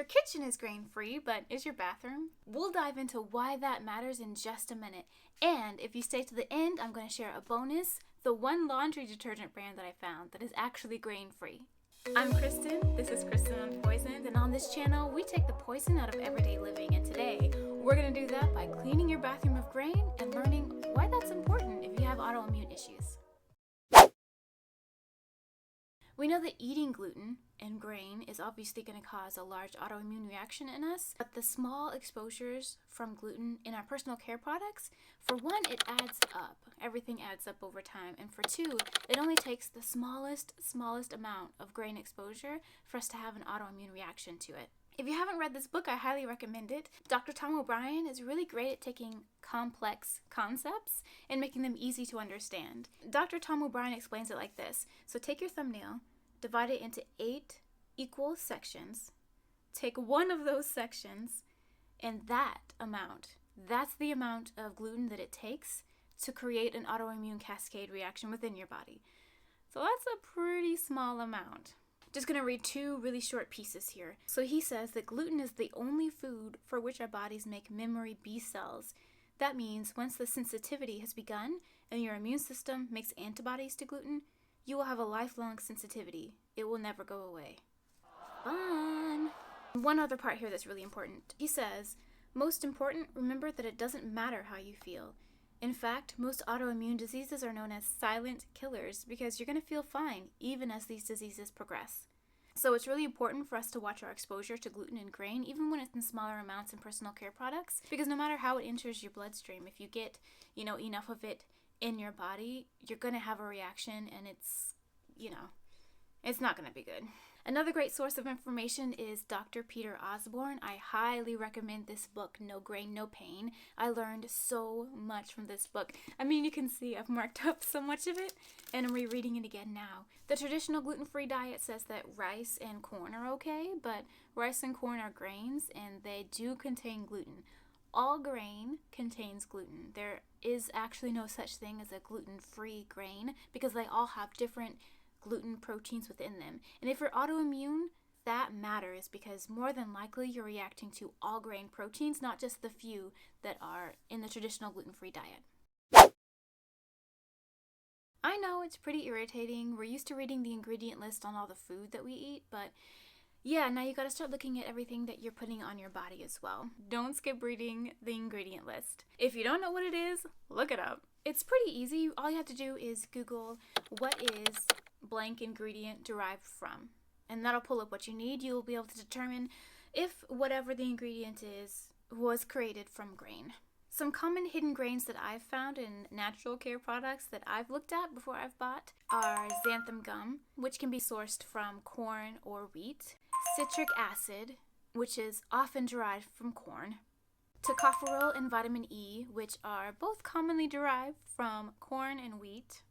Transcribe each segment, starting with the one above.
kitchen is grain-free, but is your bathroom? We'll dive into why that matters in just a minute. And if you stay to the end, I'm going to share a bonus, the one laundry detergent brand that I found that is actually grain-free. I'm Kristen, this is Kristen Unpoisoned, and on this channel, we take the poison out of everyday living, and today, we're going to do that by cleaning your bathroom of grain and learning why that's important if you have autoimmune issues. We know that eating gluten and grain is obviously going to cause a large autoimmune reaction in us, but the small exposures from gluten in our personal care products, for one, it adds up. Everything adds up over time. And for two, it only takes the smallest amount of grain exposure for us to have an autoimmune reaction to it. If you haven't read this book, I highly recommend it. Dr. Tom O'Brien is really great at taking complex concepts and making them easy to understand. Dr. Tom O'Brien explains it like this. So take your thumbnail, divide it into 8 equal sections, take one of those sections, and that's the amount of gluten that it takes to create an autoimmune cascade reaction within your body. So that's a pretty small amount. Just going to read 2 really short pieces here. So he says that gluten is the only food for which our bodies make memory B cells. That means once the sensitivity has begun and your immune system makes antibodies to gluten, you will have a lifelong sensitivity. It will never go away. Fun! One other part here that's really important. He says, most important, remember that it doesn't matter how you feel. In fact, most autoimmune diseases are known as silent killers because you're going to feel fine even as these diseases progress. So it's really important for us to watch our exposure to gluten and grain, even when it's in smaller amounts in personal care products, because no matter how it enters your bloodstream, if you get, enough of it in your body, you're going to have a reaction, and it's not going to be good. Another great source of information is Dr. Peter Osborne. I highly recommend this book, No Grain, No Pain. I learned so much from this book. I mean, you can see I've marked up so much of it, and I'm rereading it again now. The traditional gluten-free diet says that rice and corn are okay, but rice and corn are grains, and they do contain gluten. All grain contains gluten. There is actually no such thing as a gluten-free grain because they all have different gluten proteins within them. And if you're autoimmune, that matters because more than likely you're reacting to all grain proteins, not just the few that are in the traditional gluten-free diet. I know it's pretty irritating. We're used to reading the ingredient list on all the food that we eat, but yeah, now you gotta start looking at everything that you're putting on your body as well. Don't skip reading the ingredient list. If you don't know what it is, look it up. It's pretty easy. All you have to do is Google what is blank ingredient derived from, and that'll pull up what you need. You'll be able to determine if whatever the ingredient is was created from grain. Some common hidden grains that I've found in natural care products that I've looked at before I've bought are xanthan gum, which can be sourced from corn or wheat, citric acid, which is often derived from corn, tocopherol and vitamin E, which are both commonly derived from corn and wheat,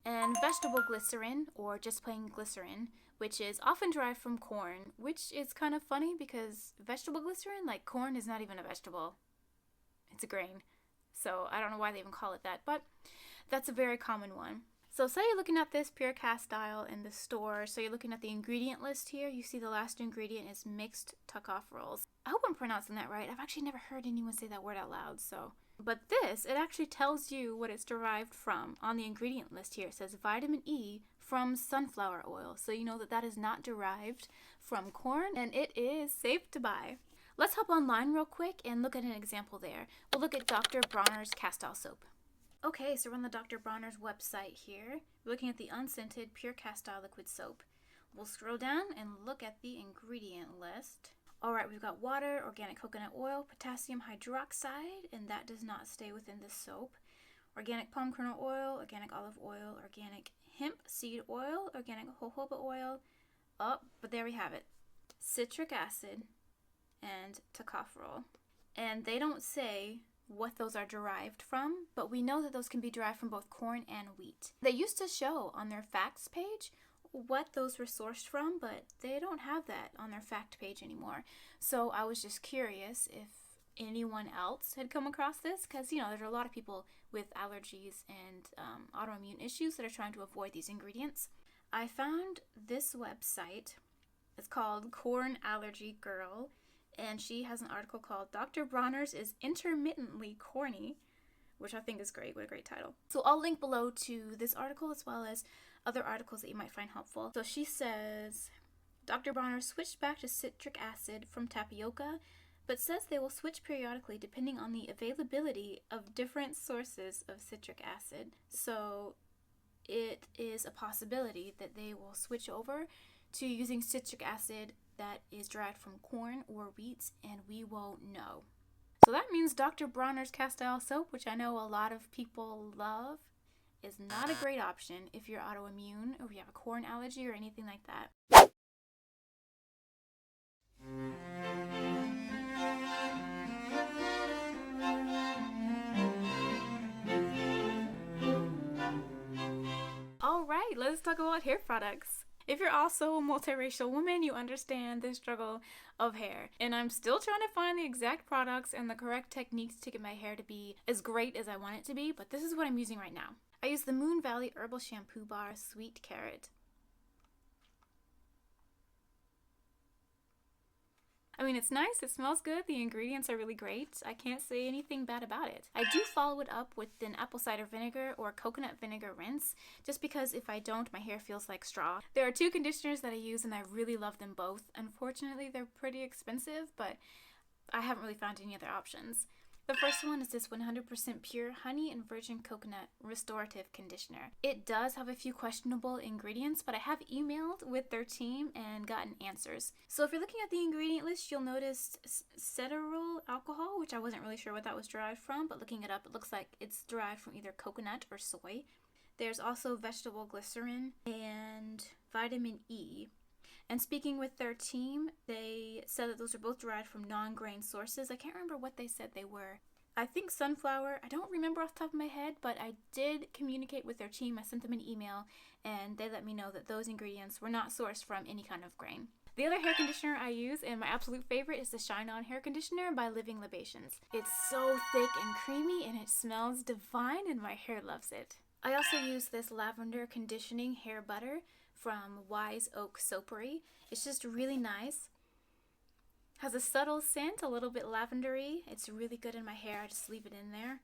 and vegetable glycerin, or just plain glycerin, which is often derived from corn, which is kind of funny because vegetable glycerin, like corn, is not even a vegetable. It's a grain. So I don't know why they even call it that, but that's a very common one. So say you're looking at this Pure Castile in the store, so you're looking at the ingredient list here, you see the last ingredient is mixed tocopherols. I hope I'm pronouncing that right. I've actually never heard anyone say that word out loud, so. But this, it actually tells you what it's derived from. On the ingredient list here, it says vitamin E from sunflower oil. So you know that that is not derived from corn, and it is safe to buy. Let's hop online real quick and look at an example there. We'll look at Dr. Bronner's Castile soap. Okay, so we're on the Dr. Bronner's website here. We're looking at the unscented Pure Castile liquid soap. We'll scroll down and look at the ingredient list. Alright, we've got water, organic coconut oil, potassium hydroxide, and that does not stay within the soap. Organic palm kernel oil, organic olive oil, organic hemp seed oil, organic jojoba oil. Oh, but there we have it. Citric acid and tocopherol. And they don't say what those are derived from, but we know that those can be derived from both corn and wheat. They used to show on their facts page what those were sourced from, but they don't have that on their fact page anymore. So I was just curious if anyone else had come across this, because there are a lot of people with allergies and autoimmune issues that are trying to avoid these ingredients. I found this website It's called Corn Allergy Girl, and she has an article called Dr. Bronner's is Intermittently Corny, which I think is great. What a great title. So I'll link below to this article as well as other articles that you might find helpful. So she says, Dr. Bronner switched back to citric acid from tapioca, but says they will switch periodically depending on the availability of different sources of citric acid. So it is a possibility that they will switch over to using citric acid that is derived from corn or wheat, and we won't know. So that means Dr. Bronner's castile soap, which I know a lot of people love, is not a great option if you're autoimmune or if you have a corn allergy or anything like that. Alright, let's talk about hair products. If you're also a multiracial woman, you understand the struggle of hair. And I'm still trying to find the exact products and the correct techniques to get my hair to be as great as I want it to be, but this is what I'm using right now. I use the Moon Valley Herbal Shampoo Bar Sweet Carrot. I mean, it's nice, it smells good, the ingredients are really great. I can't say anything bad about it. I do follow it up with an apple cider vinegar or coconut vinegar rinse, just because if I don't, my hair feels like straw. There are 2 conditioners that I use and I really love them both. Unfortunately, they're pretty expensive, but I haven't really found any other options. The first one is this 100% pure honey and virgin coconut restorative conditioner. It does have a few questionable ingredients, but I have emailed with their team and gotten answers. So if you're looking at the ingredient list, you'll notice cetearyl alcohol, which I wasn't really sure what that was derived from, but looking it up, it looks like it's derived from either coconut or soy. There's also vegetable glycerin and vitamin E. And speaking with their team, they said that those are both derived from non-grain sources. I can't remember what they said they were. I think sunflower. I don't remember off the top of my head, but I did communicate with their team. I sent them an email, and they let me know that those ingredients were not sourced from any kind of grain. The other hair conditioner I use, and my absolute favorite, is the Shine On Hair Conditioner by Living Libations. It's so thick and creamy, and it smells divine, and my hair loves it. I also use this lavender conditioning hair butter from Wise Oak Soapery. It's just really nice. Has a subtle scent, a little bit lavendery. It's really good in my hair. I just leave it in there.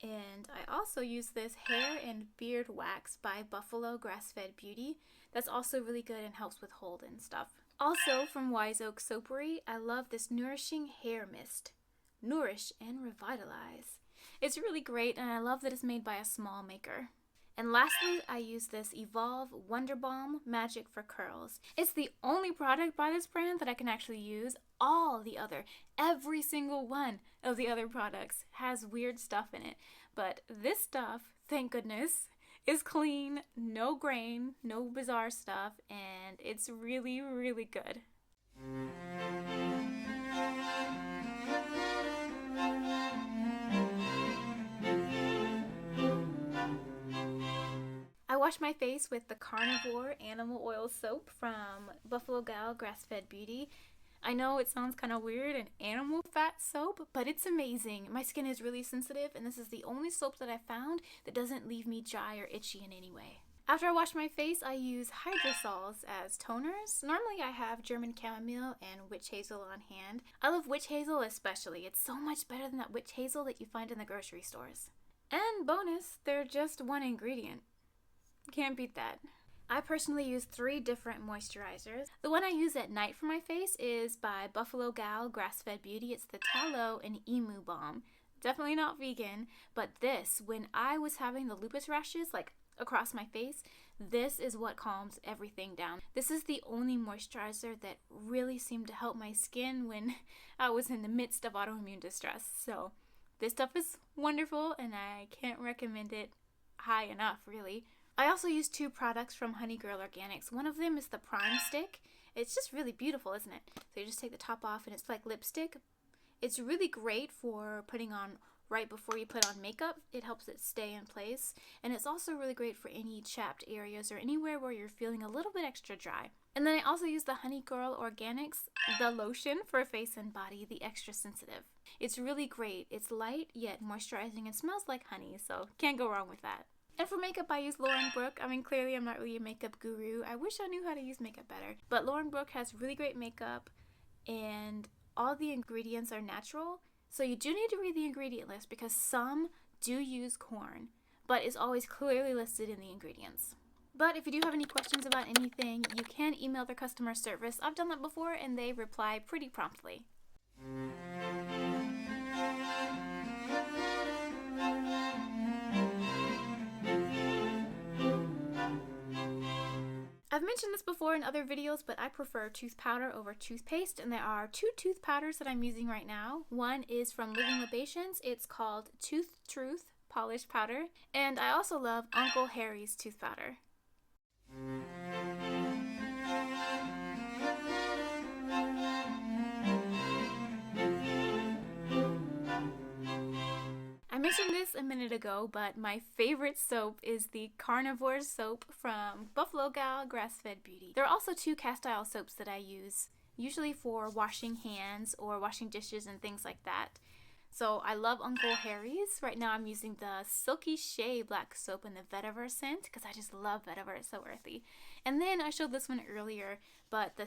And I also use this hair and beard wax by Buffalo Grass-Fed Beauty. That's also really good and helps with hold and stuff. Also from Wise Oak Soapery, I love this Nourishing Hair Mist. Nourish and revitalize. It's really great, and I love that it's made by a small maker. And lastly, I use this Evolve Wonder Balm Magic for Curls. It's the only product by this brand that I can actually use. Every single one of the other products has weird stuff in it. But this stuff, thank goodness, is clean, no grain, no bizarre stuff, and it's really, really good. I wash my face with the Carnivore Animal Oil Soap from Buffalo Gal Grass-Fed Beauty. I know it sounds kind of weird, an animal fat soap, but it's amazing. My skin is really sensitive, and this is the only soap that I found that doesn't leave me dry or itchy in any way. After I wash my face, I use hydrosols as toners. Normally I have German chamomile and witch hazel on hand. I love witch hazel especially. It's so much better than that witch hazel that you find in the grocery stores. And bonus, they're just one ingredient. Can't beat that. I personally use 3 different moisturizers. The one I use at night for my face is by Buffalo Gal Grass-Fed Beauty. It's the Tallow and Emu Balm. Definitely not vegan, but this, when I was having the lupus rashes, like across my face, this is what calms everything down. This is the only moisturizer that really seemed to help my skin when I was in the midst of autoimmune distress. So this stuff is wonderful, and I can't recommend it high enough, really. I also use 2 products from Honey Girl Organics. One of them is the Prime Stick. It's just really beautiful, isn't it? So you just take the top off and it's like lipstick. It's really great for putting on right before you put on makeup. It helps it stay in place. And it's also really great for any chapped areas or anywhere where you're feeling a little bit extra dry. And then I also use the Honey Girl Organics, the lotion for face and body, the extra sensitive. It's really great. It's light yet moisturizing and smells like honey, so can't go wrong with that. And for makeup, I use Brooke. I mean, clearly I'm not really a makeup guru. I wish I knew how to use makeup better. But Brooke has really great makeup, and all the ingredients are natural. So you do need to read the ingredient list because some do use corn, but it's always clearly listed in the ingredients. But if you do have any questions about anything, you can email their customer service. I've done that before and they reply pretty promptly. I've mentioned this before in other videos, but I prefer tooth powder over toothpaste, and there are 2 tooth powders that I'm using right now. One is from Living Libations. It's called Tooth Truth Polish Powder, and I also love Uncle Harry's tooth powder. I mentioned this a minute ago, but my favorite soap is the Carnivore soap from Buffalo Gal Grass-Fed Beauty. There are also 2 cast-iron soaps that I use, usually for washing hands or washing dishes and things like that. So I love Uncle Harry's. Right now I'm using the Silky Shea black soap in the vetiver scent because I just love vetiver. It's so earthy. And then I showed this one earlier, but the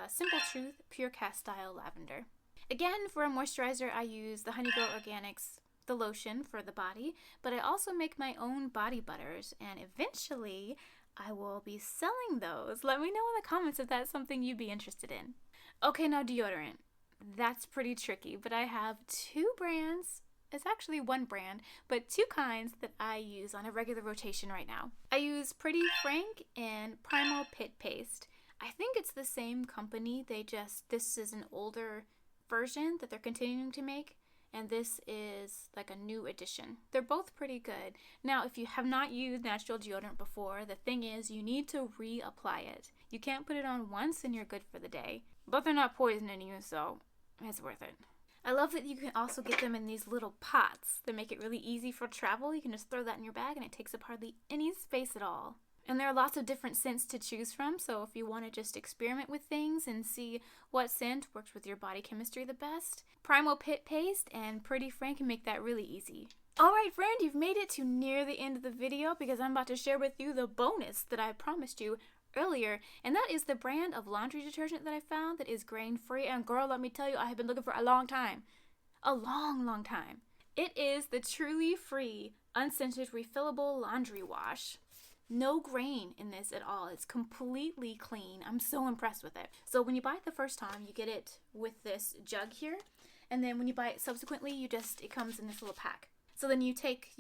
Simple Truth Pure Cast Style Lavender. Again, for a moisturizer, I use the Honey Girl Organics, the lotion for the body, but I also make my own body butters, and eventually I will be selling those. Let me know in the comments if that's something you'd be interested in. Okay, now deodorant. That's pretty tricky, but I have 2 brands. It's actually 1 brand, but 2 kinds that I use on a regular rotation right now. I use Pretty Frank and Primal Pit Paste. I think it's the same company, this is an older version that they're continuing to make, and this is like a new edition. They're both pretty good. Now, if you have not used natural deodorant before, the thing is you need to reapply it. You can't put it on once and you're good for the day. But they're not poisoning you, so it's worth it. I love that you can also get them in these little pots that make it really easy for travel. You can just throw that in your bag and it takes up hardly any space at all. And there are lots of different scents to choose from, so if you want to just experiment with things and see what scent works with your body chemistry the best, Primal Pit Paste and Pretty Frank can make that really easy. Alright friend, you've made it to near the end of the video because I'm about to share with you the bonus that I promised you earlier, and that is the brand of laundry detergent that I found that is grain-free. And girl, let me tell you, I have been looking for a long time. A long time. It is the Truly Free Unscented Refillable Laundry Wash. No grain in this at all. It's completely clean. I'm so impressed with it. So when you buy it the first time, you get it with this jug here, and then when you buy it subsequently, it comes in this little pack. So then you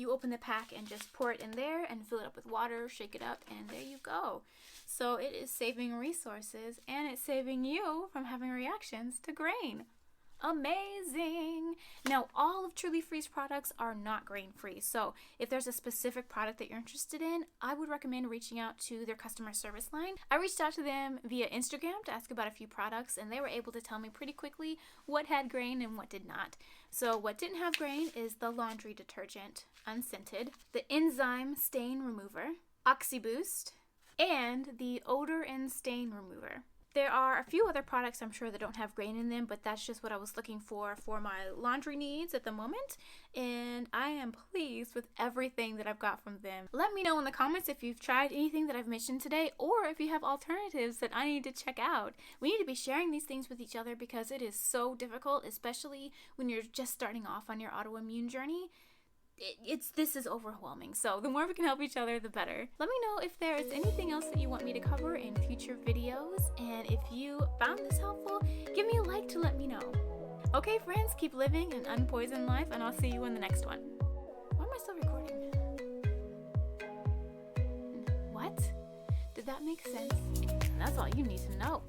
open the pack and just pour it in there and fill it up with water, shake it up, and there you go. So it is saving resources and it's saving you from having reactions to grain. Amazing! Now, all of Truly Free's products are not grain-free, so if there's a specific product that you're interested in, I would recommend reaching out to their customer service line. I reached out to them via Instagram to ask about a few products, and they were able to tell me pretty quickly what had grain and what did not. So what didn't have grain is the laundry detergent, unscented, the enzyme stain remover, OxyBoost, and the odor and stain remover. There are a few other products I'm sure that don't have grain in them, but that's just what I was looking for my laundry needs at the moment, and I am pleased with everything that I've got from them. Let me know in the comments if you've tried anything that I've mentioned today, or if you have alternatives that I need to check out. We need to be sharing these things with each other because it is so difficult, especially when you're just starting off on your autoimmune journey. This is overwhelming, so the more we can help each other, the better. Let me know if there is anything else that you want me to cover in future videos, and if you found this helpful, give me a like to let me know. Okay friends, keep living an unpoisoned life, and I'll see you in the next one. Why am I still recording? What? Did that make sense? That's all you need to know.